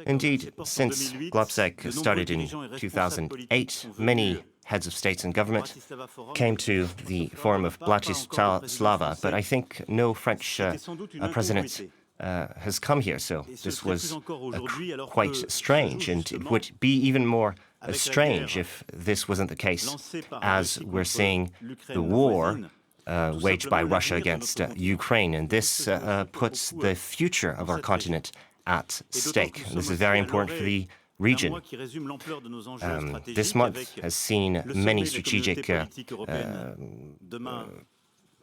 Indeed, since Globsec started in 2008, many heads of states and government came to the Forum of Bratislava, but I think no French president has come here, so this was quite strange, and it would be even more strange if this wasn't the case, as we're seeing the war waged by Russia against Ukraine, and this puts the future of our continent at stake. This is very important for the region. This month has seen many strategic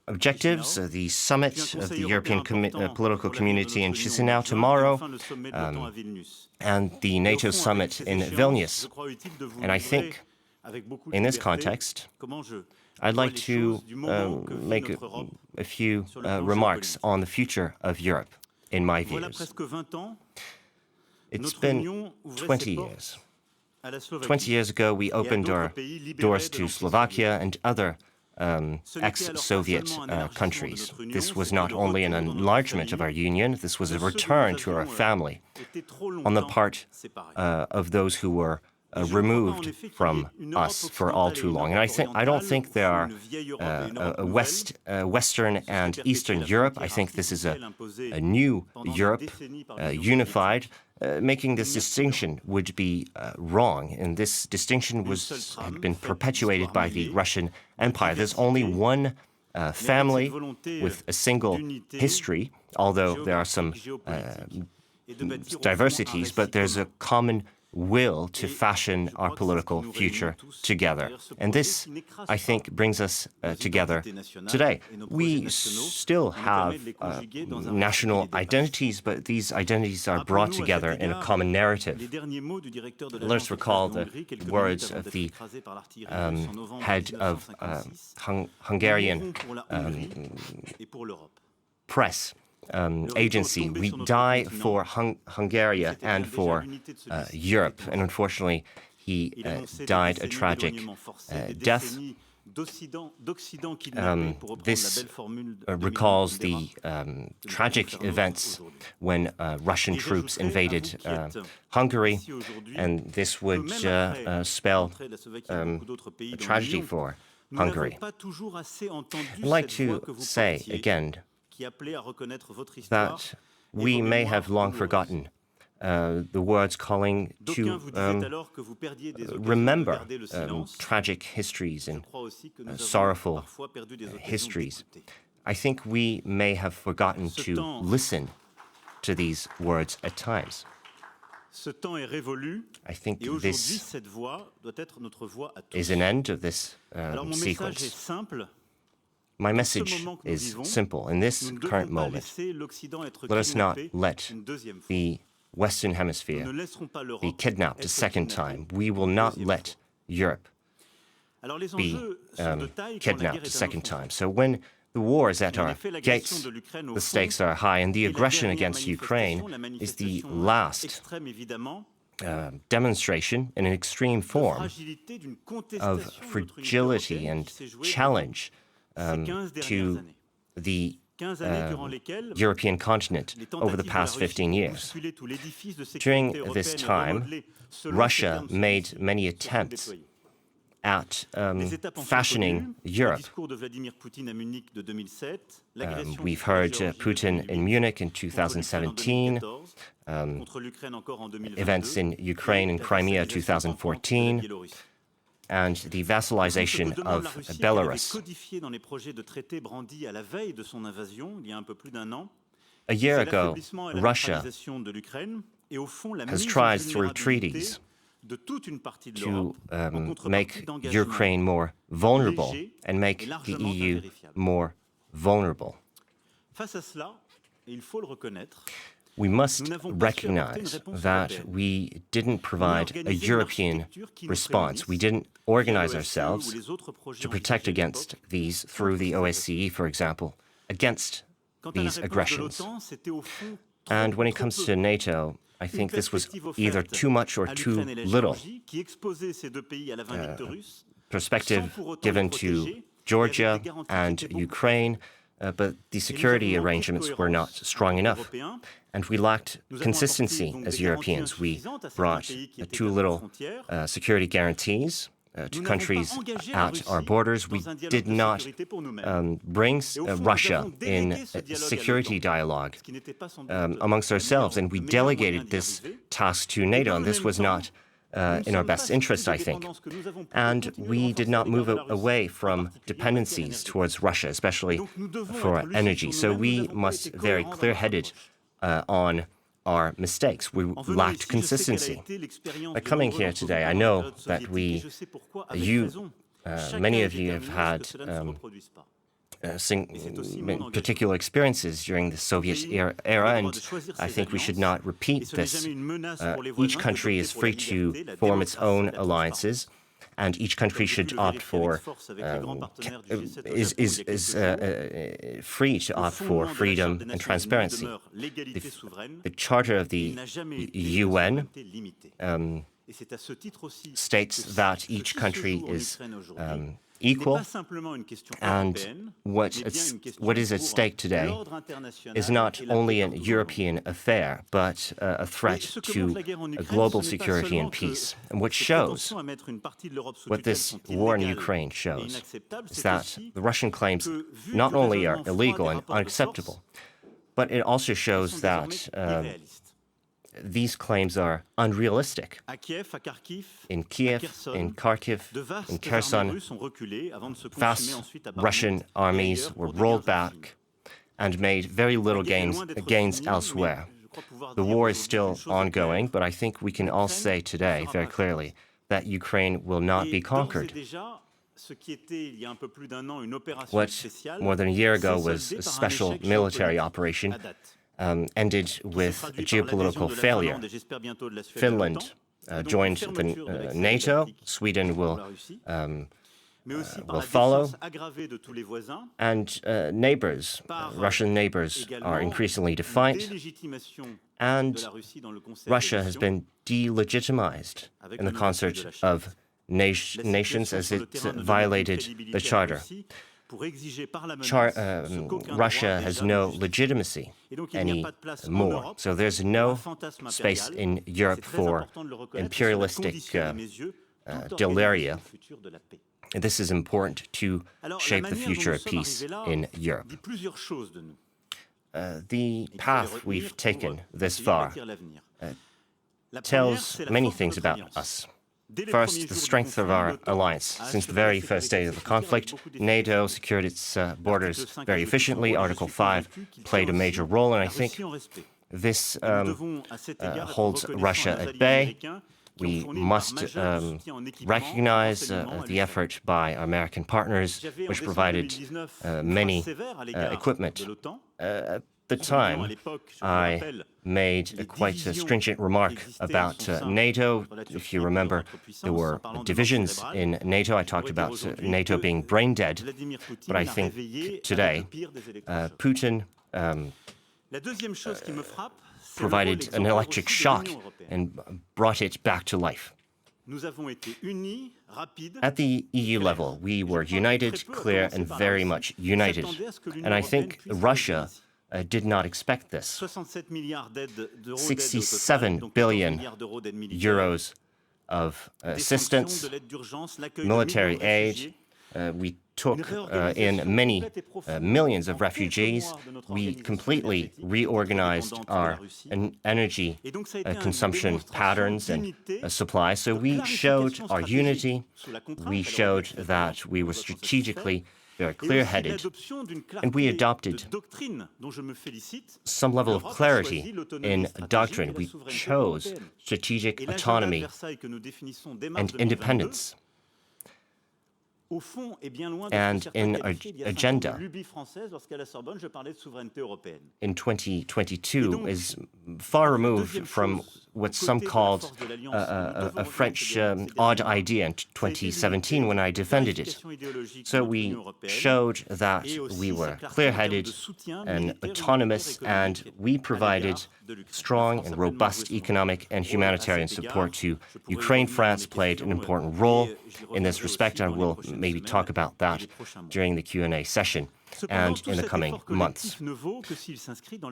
objectives, the summit of the European political community in Chisinau tomorrow, and the NATO summit in Vilnius. And I think, in this context, I'd like to make a few remarks on the future of Europe, in my views. It's been 20 years. 20 years ago, we opened our doors to Slovakia and other ex-Soviet countries. This was not only an enlargement of our union, this was a return to our family on the part of those who were removed from us for all too long. And I don't think there are Western and Eastern Europe. I think this is a new Europe, unified. Making this distinction would be wrong, and this distinction had been perpetuated by the Russian Empire. There's only one family with a single history, although there are some diversities, but there's a common will to fashion our political future together. And this, I think, brings us together today. We still have national identities, but these identities are brought together in a common narrative. Let's recall the words of the head of Hungarian press agency. We die for Hungary and for Europe. And unfortunately, he died a tragic death. This recalls the tragic events when Russian troops invaded Hungary, and this would spell a tragedy for Hungary. I'd like to say again that we may have long forgotten the words calling to remember tragic histories and sorrowful histories. I think we may have forgotten to listen to these words at times. I think this is an end of this sequence. My message is simple. In this current moment, let us not let the Western Hemisphere be kidnapped a second time. We will not let Europe be kidnapped a second time. So when the war is at our gates, the stakes are high, and the aggression against Ukraine is the last demonstration in an extreme form of fragility and challenge to the European continent over the past 15 years. During this time, Russia made many attempts at fashioning Europe. We've heard Putin in Munich in 2017, events in Ukraine and Crimea 2014, and the vassalization of Belarus. A year ago, Russia has tried through treaties to make Ukraine more vulnerable and make the EU more vulnerable. We must recognize that we didn't provide a European response. We didn't organize ourselves to protect against these through the OSCE, for example, against these aggressions. And when it comes to NATO, I think this was either too much or too little perspective given to Georgia and Ukraine, but the security arrangements were not strong enough. And we lacked consistency as Europeans. We brought too little security guarantees to countries at our borders. We did not bring Russia in a security dialogue amongst ourselves, and we delegated this task to NATO, and this was not in our best interest, I think. And we did not move away from dependencies towards Russia, especially for energy. So we must very clear-headed on our mistakes. We lacked consistency. By coming here today, I know that many of you have had particular experiences during the Soviet era, and I think we should not repeat this. Each country is free to form its own alliances, and each country should opt for free to opt for freedom and transparency. The Charter of the UN states that each country is equal, and what is at stake today is not only an European affair, but a threat to global security and peace. And what this war in Ukraine shows is that the Russian claims not only are illegal and unacceptable, but it also shows that these claims are unrealistic. In Kiev, in Kharkiv, in Kherson, vast Russian armies were rolled back and made very little gains elsewhere. The war is still ongoing, but I think we can all say today very clearly that Ukraine will not be conquered. What more than a year ago was a special military operation ended with a geopolitical failure. Finland joined the NATO. Sweden will follow. And Russian neighbors are increasingly defiant. And Russia has been delegitimized in the concert of nations as it violated the Charter. Russia has no legitimacy anymore. So there's no space in Europe for imperialistic deliria. This is important to shape the future of peace in Europe. The path we've taken this far tells many things about us. First, the strength of our alliance. Since the very first days of the conflict, NATO secured its borders very efficiently. Article 5 played a major role, and I think this holds Russia at bay. We must recognize the effort by our American partners, which provided many equipment. At the time, I made quite a stringent remark about NATO. If you remember, there were divisions in NATO. I talked about NATO being brain dead, but I think today Putin provided an electric shock and brought it back to life. At the EU level, we were united, clear, and very much united. And I think Russia did not expect this. 67 billion euros of assistance, military aid. We took in many millions of refugees. We completely reorganized our energy consumption patterns and supply. So we showed our unity. We showed that we were strategically very clear-headed, and we adopted some level of clarity in doctrine. We chose strategic autonomy and independence. And in our agenda, in 2022, is far removed from what some called a French odd idea in 2017 when I defended it. So we showed that we were clear-headed and autonomous, and we provided strong and robust economic and humanitarian support to Ukraine. France played an important role in this respect. I will maybe talk about that during the Q&A session. and in the coming months.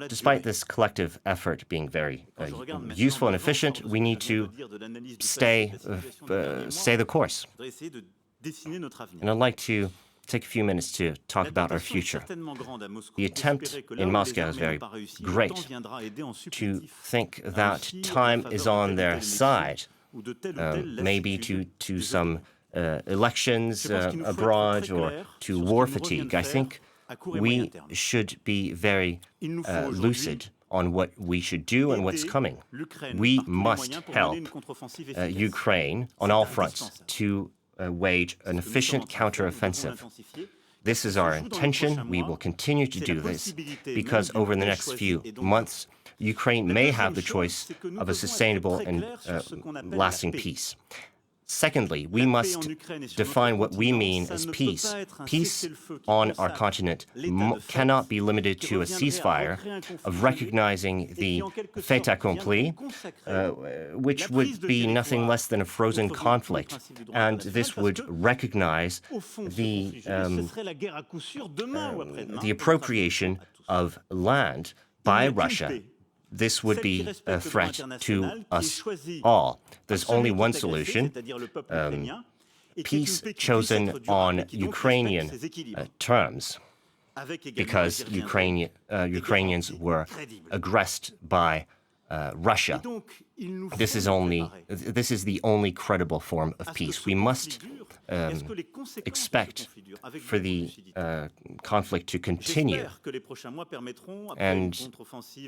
Despite this collective effort being very useful and efficient, we need to stay the course. And I'd like to take a few minutes to talk about our future. The attempt in Moscow is very great to think that time is on their side, maybe to some elections abroad or to war fatigue. I think we should be very lucid on what we should do and what's coming. We must help Ukraine on all fronts to wage an efficient counteroffensive. This is our intention. We will continue to do this because over the next few months, Ukraine may have the choice of a sustainable and lasting peace. Secondly, we must define what we mean as peace. Peace on our continent cannot be limited to a ceasefire, of recognizing the fait accompli, which would be nothing less than a frozen conflict. And this would recognize the appropriation of land by Russia. This would be a threat to us all. There's only one solution, peace chosen on Ukrainian terms, because Ukrainians were aggressed by Russia. This is the only credible form of peace. We must expect for the conflict to continue and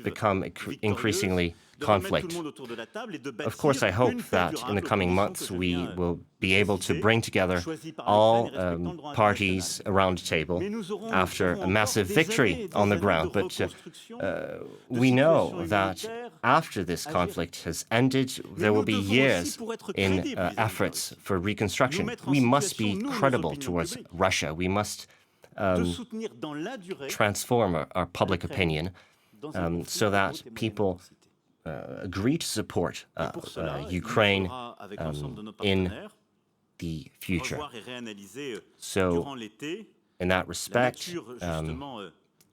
become increasingly conflict. Of course, I hope that in the coming months we will be able to bring together all parties around the table after a massive victory on the ground. But we know that after this conflict has ended, there will be years in efforts for reconstruction. We must be credible towards Russia. We must transform our public opinion so that people agree to support Ukraine in the future. So, in that respect,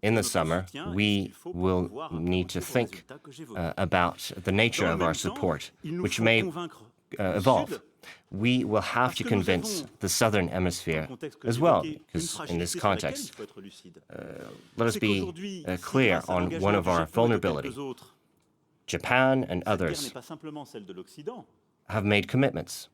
in the summer, we will need to think about the nature of our support, which may evolve. We will have to convince the Southern Hemisphere as well, because in this context, let us be clear on one of our vulnerabilities. Japan and others have made commitments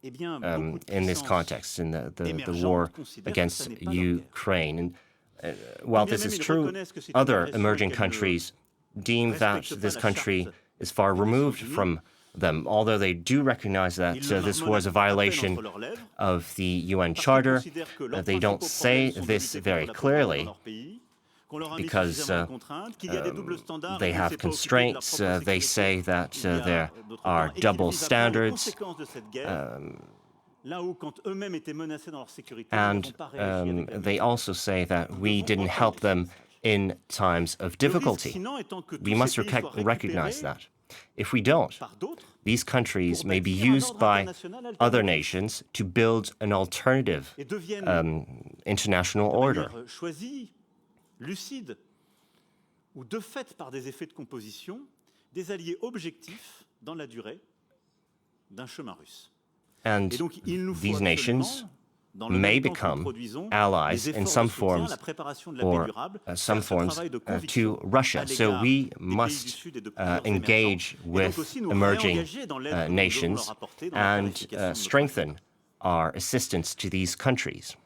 in this context, in the war against Ukraine. And while this is true, other emerging countries deem that this country is far removed from them, although they do recognize that this was a violation of the UN Charter. They don't say this very clearly because they have constraints. They say that there are double standards. And they also say that we didn't help them in times of difficulty. We must recognize that. If we don't, these countries may be used by other nations to build an alternative international order. Lucide ou de fait par des effets de composition, des alliés objectifs dans la durée d'un chemin russe. And these nations may become allies in some forms or some forms to Russia. So we must engage with emerging nations and strengthen our assistance to these countries.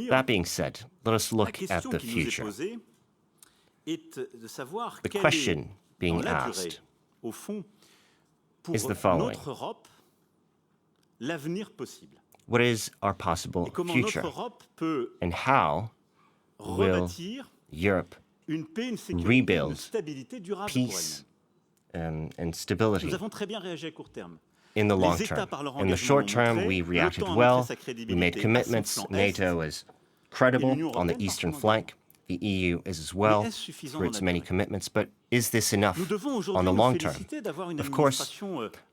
That being said, let us look at the future. The question being asked is the following. What is our possible future? And how will Europe rebuild peace and stability in the long term? In the short term, we reacted well. We made commitments. NATO is credible on the eastern flank. The EU is as well for its many commitments, but is this enough on the long term? Of course,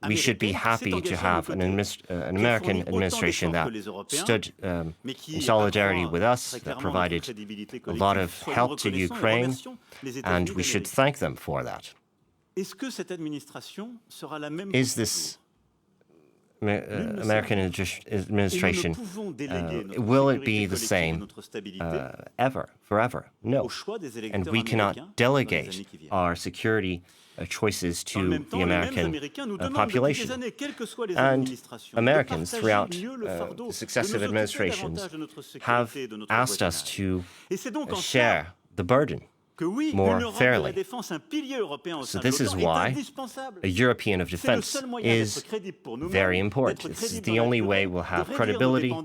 we should be happy to have an American administration that stood in solidarity with us, that provided a lot of help to Ukraine, and we should thank them for that. Is this American administration, will it be the same forever? No. And we cannot delegate our security choices to the American population. And Americans throughout successive administrations have asked us to share the burden more fairly. So this is why a European of defense is very important. It's the only way we'll have credibility,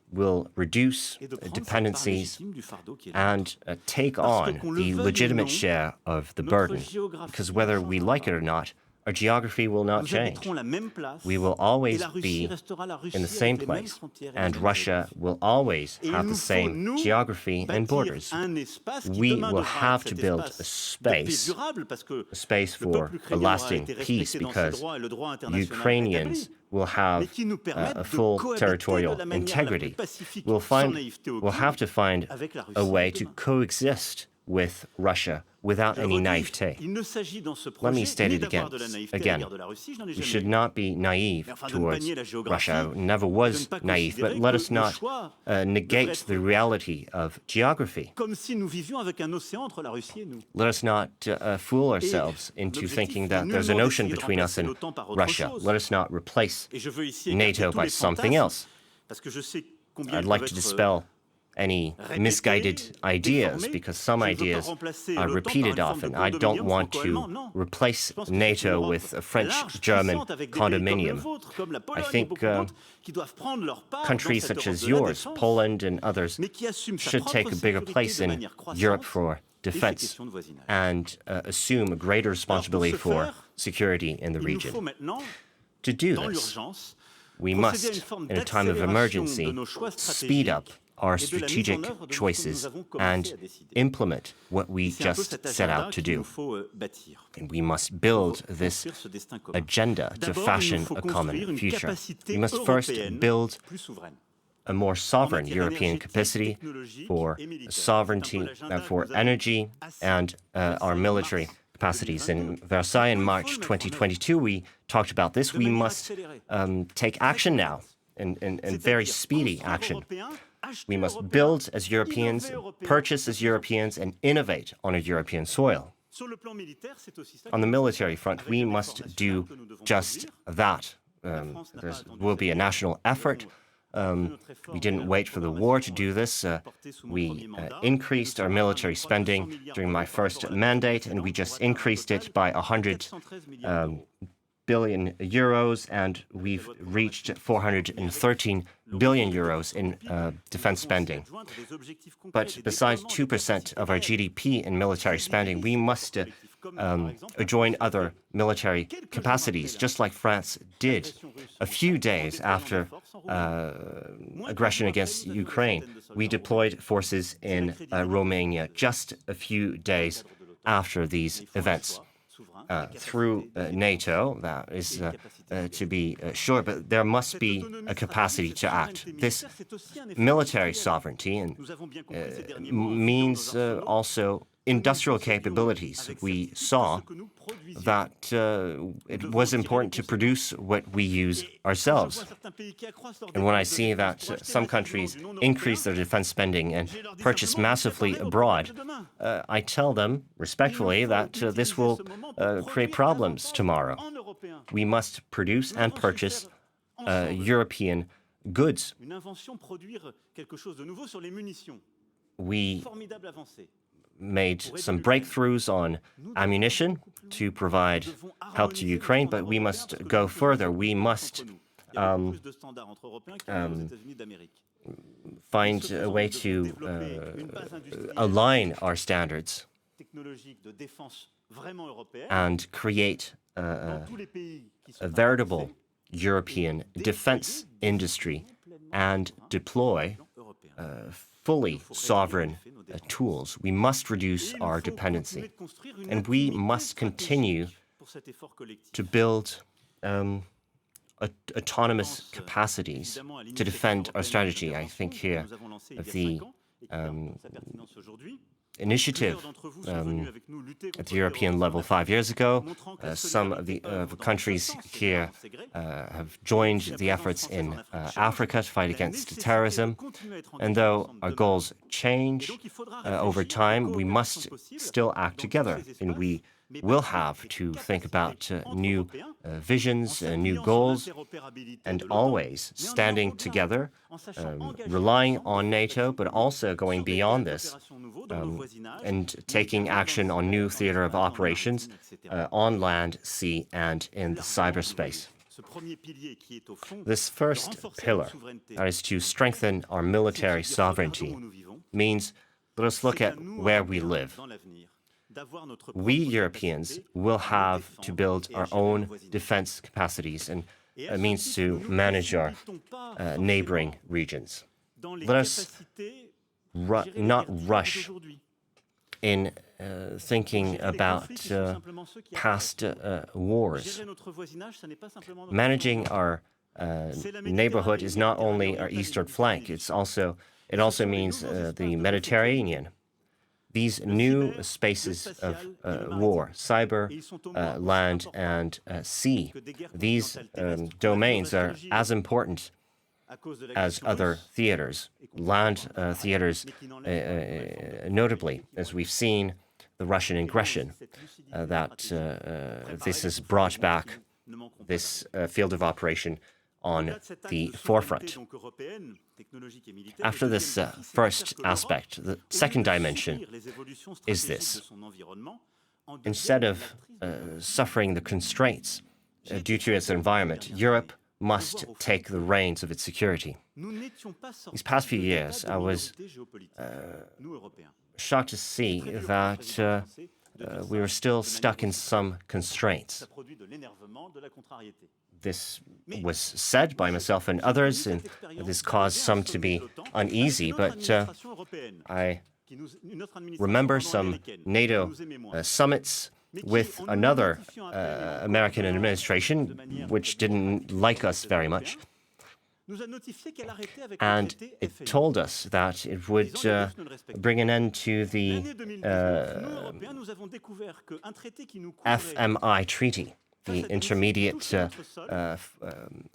will reduce dependencies, and take on the legitimate share of the burden. Because whether we like it or not, our geography will not change. We will always be in the same place, and Russia will always have the same geography and borders. We will have to build a space for a lasting peace, because Ukrainians will have a full territorial integrity. We'll have to find a way to coexist with Russia without any naivete. Let me state it again. We should not be naive towards Russia. I never was naive, but let us not negate the reality of geography. Let us not fool ourselves into thinking that there's an ocean between us and Russia. Let us not replace NATO by something else. I'd like to dispel any misguided ideas, because some ideas are repeated often. I don't want to replace NATO with a French-German condominium. I think countries such as yours, Poland and others, should take a bigger place in Europe for defense and assume a greater responsibility for security in the region. To do this, we must, in a time of emergency, speed up our strategic choices and implement what we just set out to do. And we must build this agenda to fashion a common future. We must first build a more sovereign European capacity for sovereignty, for energy, and our military capacities. In Versailles in March 2022, we talked about this. We must take action now, and very speedy action. We must build as Europeans, purchase as Europeans, and innovate on a European soil. On the military front, we must do just that. There will be a national effort. We didn't wait for the war to do this. We increased our military spending during my first mandate, and we just increased it by 100 billion euros, and we've reached 413 billion euros in defense spending. But besides 2% of our GDP in military spending, we must join other military capacities, just like France did a few days after aggression against Ukraine. We deployed forces in Romania just a few days after these events. Through NATO, that is to be sure, but there must be a capacity to act. This military sovereignty means also industrial capabilities. We saw that it was important to produce what we use ourselves. And when I see that some countries increase their defense spending and purchase massively abroad, I tell them respectfully that this will create problems tomorrow. We must produce and purchase European goods. We made some breakthroughs on ammunition to provide help to Ukraine, but we must go further. We must find a way to align our standards and create a veritable European defense industry and deploy fully sovereign tools. We must reduce our dependency, and we must continue to build autonomous capacities to defend our strategy. I think here of the initiative at the European level 5 years ago. Some of the countries here have joined the efforts in Africa to fight against terrorism. And though our goals change over time, we must still act together, and we will have to think about new visions, new goals, and always standing together, relying on NATO, but also going beyond this and taking action on new theater of operations on land, sea, and in the cyberspace. This first pillar, that is to strengthen our military sovereignty, means let us look at where we live. We Europeans will have to build our own defense capacities, and it means to manage our neighboring regions. Let us not rush in thinking about past wars. Managing our neighborhood is not only our eastern flank, it also means the Mediterranean. These new spaces of war, cyber, land, and sea, these domains are as important as other theaters, land theaters notably, as we've seen the Russian aggression, that this has brought back this field of operation on the forefront. After this first aspect, the second dimension is this. Instead of suffering the constraints due to its environment, Europe must take the reins of its security. These past few years, I was shocked to see that we were still stuck in some constraints. This was said by myself and others, and this caused some to be uneasy, but I remember some NATO summits with another American administration, which didn't like us very much. And it told us that it would bring an end to the FMI treaty, the Intermediate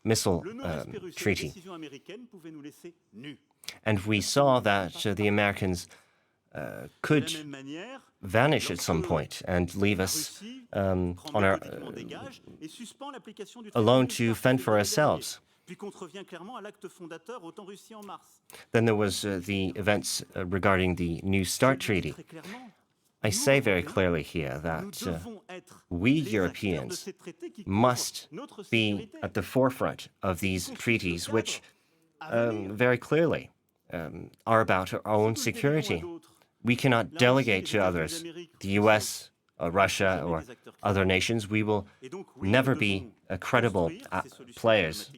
Missile Treaty. And we saw that the Americans could vanish at some point and leave us on our alone to fend for ourselves. Then there was the events regarding the New START Treaty. I say very clearly here that we Europeans must be at the forefront of these treaties, which very clearly are about our own security. We cannot delegate to others, the US, or Russia, or other nations. We will never be credible players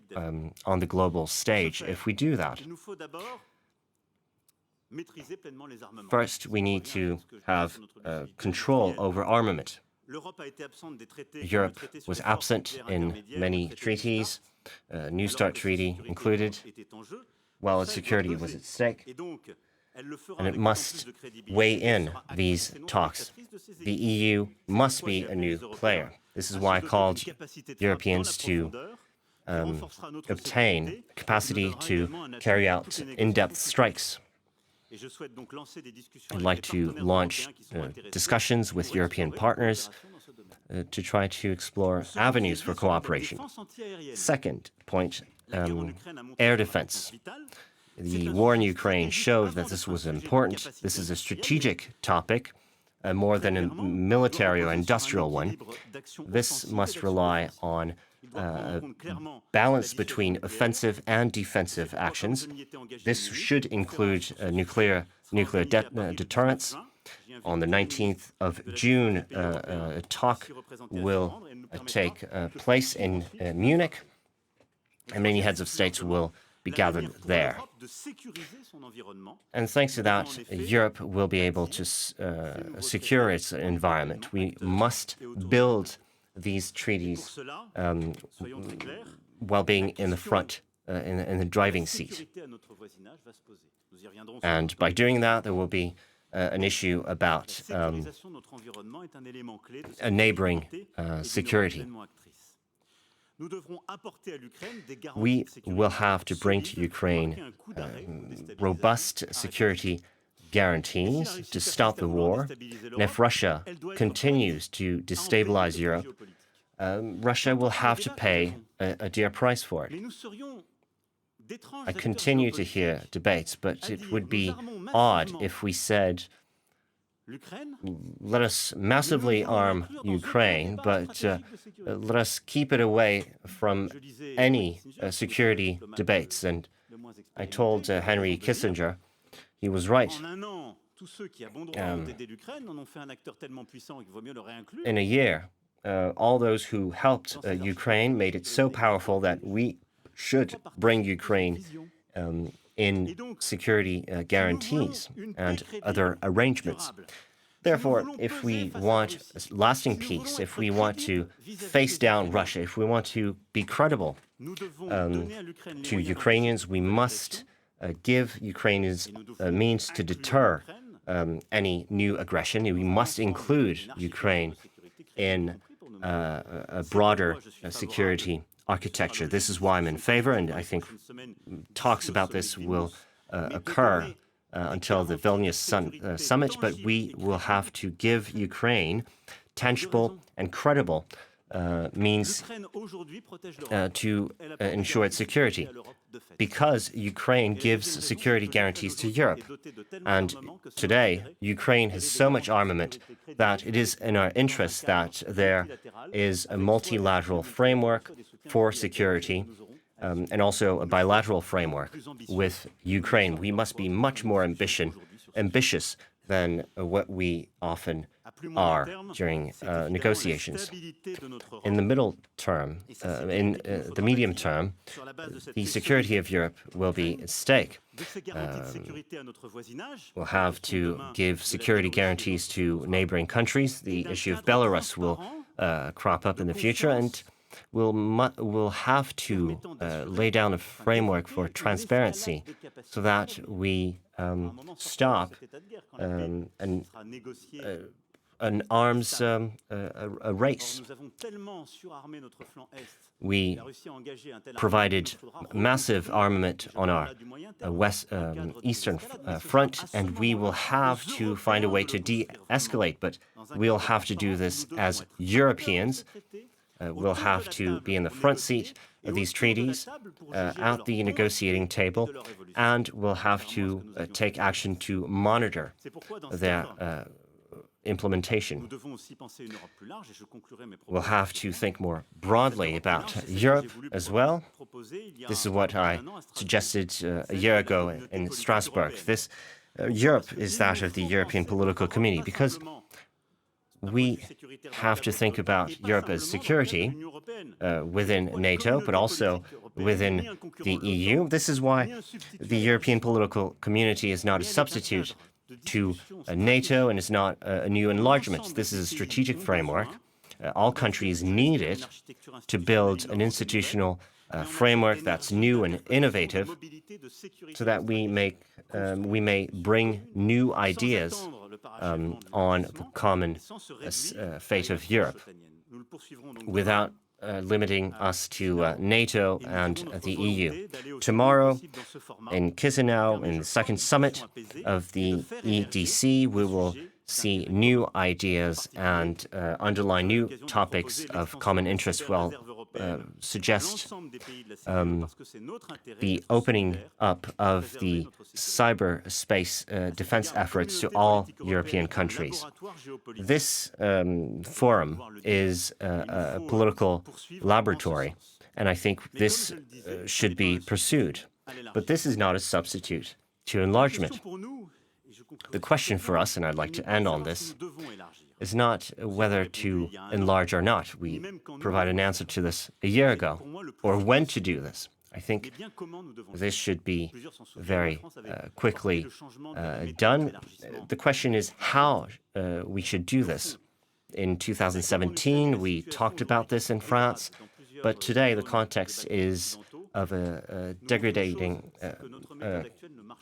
on the global stage if we do that. First, we need to have control over armament. Europe was absent in many treaties, New START Treaty included, while its security was at stake. And it must weigh in these talks. The EU must be a new player. This is why I called Europeans to obtain capacity to carry out in-depth strikes. I'd like to launch discussions with European partners to try to explore avenues for cooperation. Second point, air defense. The war in Ukraine showed that this was important. This is a strategic topic, more than a military or industrial one. This must rely on balance between offensive and defensive actions. This should include nuclear deterrence. On the 19th of June, a talk will take place in Munich, and many heads of states will be gathered there. And thanks to that, Europe will be able to secure its environment. We must build these treaties while being in the front, in the driving seat. And by doing that, there will be an issue about a neighboring security. We will have to bring to Ukraine robust security guarantees to stop the war. And if Russia continues to destabilize Europe, Russia will have to pay a dear price for it. I continue to hear debates, but it would be odd if we said, let us massively arm Ukraine, but let us keep it away from any security debates. And I told Henry Kissinger, he was right. In a year, all those who helped Ukraine made it so powerful that we should bring Ukraine in security guarantees and other arrangements. Therefore, if we want lasting peace, if we want to face down Russia, if we want to be credible to Ukrainians, we must give Ukrainians means to deter any new aggression. We must include Ukraine in a broader security architecture. This is why I'm in favor, and I think talks about this will occur until the Vilnius summit, but we will have to give Ukraine tangible and credible means to ensure its security, because Ukraine gives security guarantees to Europe. And today, Ukraine has so much armament that it is in our interest that there is a multilateral framework for security and also a bilateral framework with Ukraine. We must be much more ambitious than what we often are during negotiations. In the middle term, in the medium term, the security of Europe will be at stake. We'll have to give security guarantees to neighboring countries. The issue of Belarus will crop up in the future, and we'll have to lay down a framework for transparency so that we stop an arms race. We provided massive armament on our eastern front, and we will have to find a way to de-escalate, but we'll have to do this as Europeans. We'll have to be in the front seat of these treaties at the negotiating table, and we'll have to take action to monitor their implementation. We'll have to think more broadly about Europe as well. This is what I suggested a year ago in Strasbourg. Europe is that of the European political community, because we have to think about Europe as security within NATO, but also within the EU. This is why the European political community is not a substitute to NATO and is not a new enlargement. This is a strategic framework. All countries need it to build an institutional framework that's new and innovative, so that we may bring new ideas on the common fate of Europe without limiting us to NATO and the EU. Tomorrow, in Chisinau, in the second summit of the EDC, we will see new ideas and underline new topics of common interest. Well, suggest the opening up of the cyberspace defense efforts to all European countries. This forum is a political laboratory, and I think this should be pursued. But this is not a substitute to enlargement. The question for us, and I'd like to end on this, is not whether to enlarge or not. We provided an answer to this a year ago, or when to do this. I think this should be very quickly done. The question is how we should do this. In 2017, we talked about this in France, but today the context is of a degrading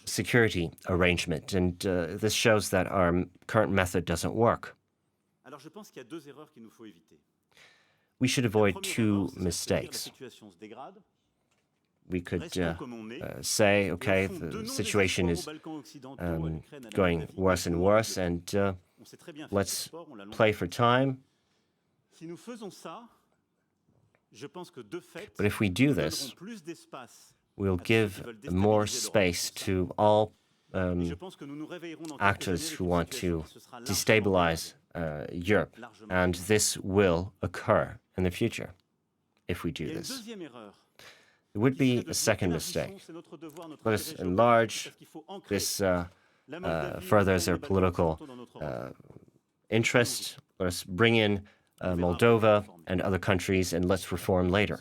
security arrangement, and this shows that our current method doesn't work. We should avoid two mistakes. We could say, okay, the situation is going worse and worse, and let's play for time. But if we do this, we'll give more space to all actors who want to destabilize Europe, and this will occur in the future if we do this. It would be a second mistake. Let us enlarge this furthers our political interest. Let us bring in Moldova and other countries, and let's reform later.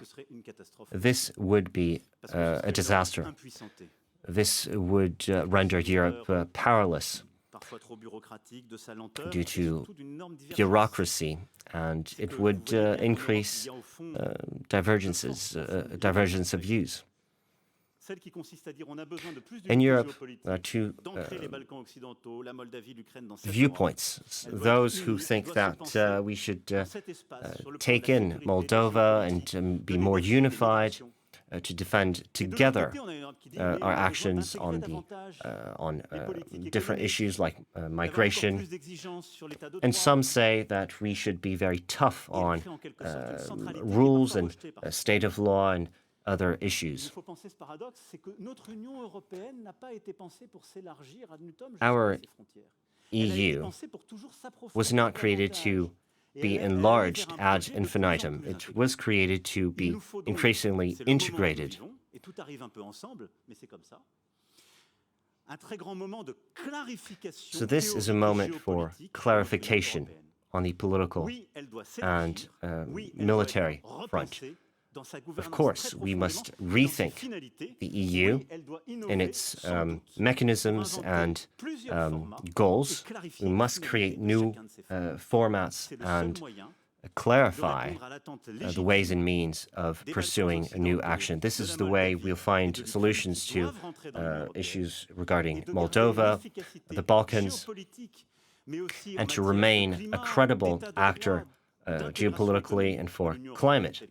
This would be a disaster. This would render Europe powerless due to bureaucracy, and it would increase divergence of views. In Europe, there are two viewpoints. Those who think that we should take in Moldova and be more unified, to defend together our actions on different issues like migration. And some say that we should be very tough on rules and state of law and other issues. Our EU was not created to be enlarged ad infinitum. It was created to be increasingly integrated. So this is a moment for clarification on the political and military front. Of course, we must rethink the EU in its mechanisms and goals. We must create new formats and clarify the ways and means of pursuing a new action. This is the way we'll find solutions to issues regarding Moldova, the Balkans, and to remain a credible actor geopolitically and for climate.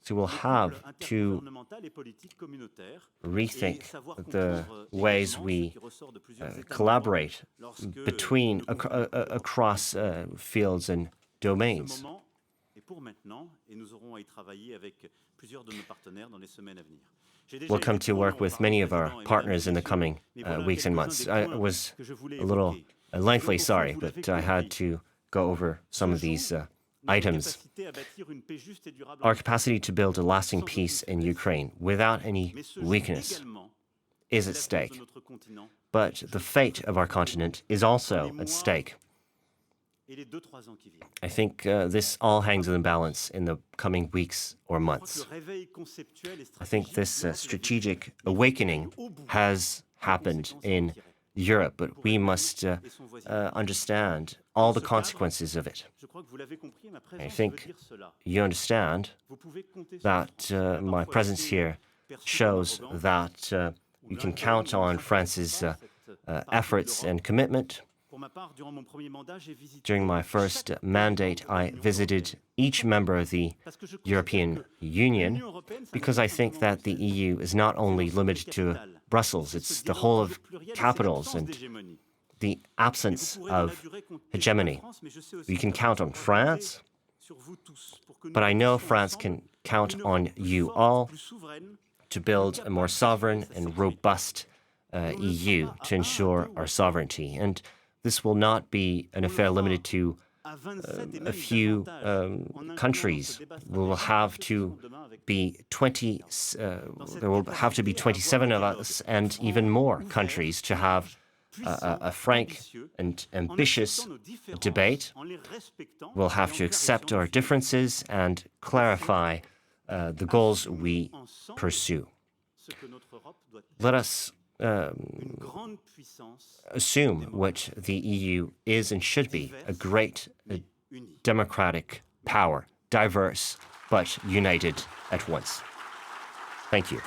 So we'll have to rethink the ways we collaborate between across fields and domains. We'll come to work with many of our partners in the coming weeks and months. I was a little lengthy, sorry, but I had to go over some of these items. Our capacity to build a lasting peace in Ukraine without any weakness is at stake. But the fate of our continent is also at stake. I think this all hangs in the balance in the coming weeks or months. I think this strategic awakening has happened in Europe, but we must understand all the consequences of it. I think you understand that my presence here shows that you can count on France's efforts and commitment. During my first mandate, I visited each member of the European Union because I think that the EU is not only limited to Brussels, it's the whole of capitals and the absence of hegemony. You can count on France, but I know France can count on you all to build a more sovereign and robust EU to ensure our sovereignty. And this will not be an affair limited to a few countries. We will have to be 27 of us and even more countries to have a frank and ambitious debate. We'll have to accept our differences and clarify the goals we pursue. Let us assume what the EU is and should be, a great democratic power, diverse but united at once. Thank you.